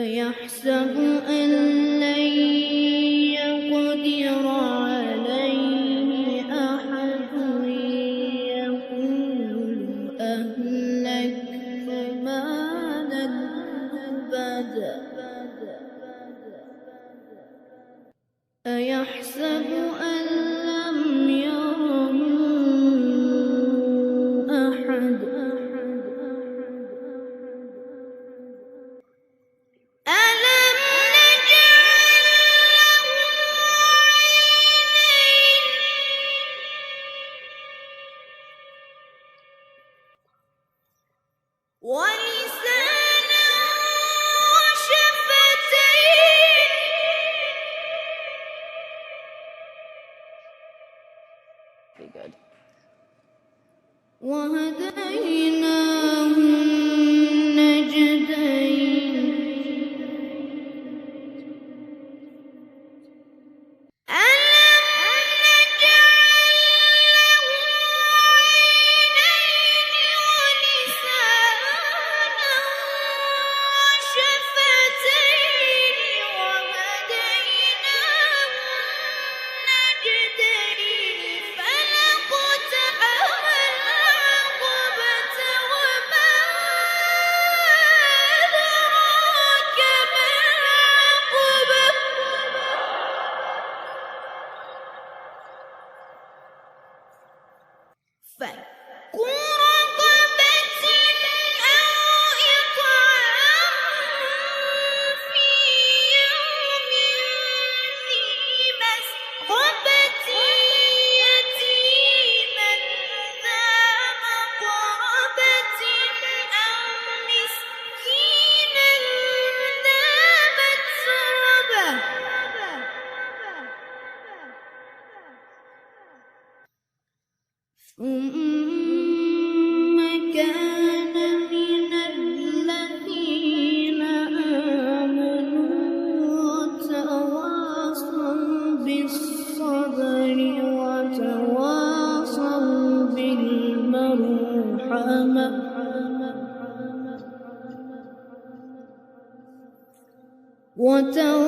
أيحسب أن لن يقدر عليه أحد يقول أهلكت مالا لبدا أيحسب أن لم يره أحد ألم نجعل له عينين ولسانا وشفتين وهديناه النجدين ألم نجعل له عينين ولسانا وشفتين وهديناه النجدين فلاقتحم العقبة وما أدراك ما العقبة فك رقبة أو إطعام في يوم ذي مسغبة يتيما ذا مقربة أو مسكينا ذا متربة ثم كان من الذين آمنوا وتواصوا بالصبر وتواصوا بالمرحمة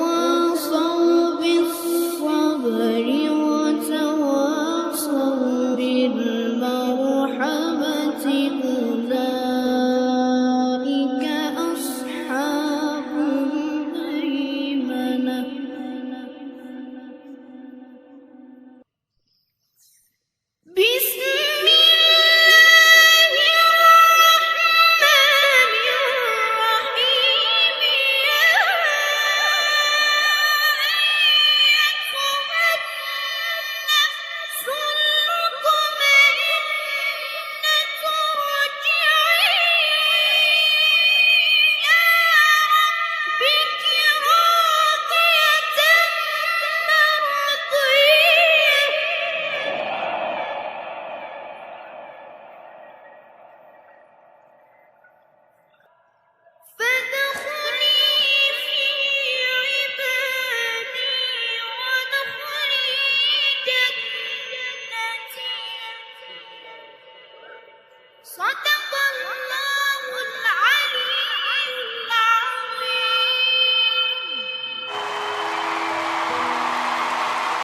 وتواصوا بالصبر وتواصوا بالمرحمة أولئك أصحاب الميمنة بسم الله الرحمن الرحيم يا أيتها النفس المطمئنة ارجعي إلى ربك راضية مرضية فادخلي في عبادي وادخلي جنتي صدق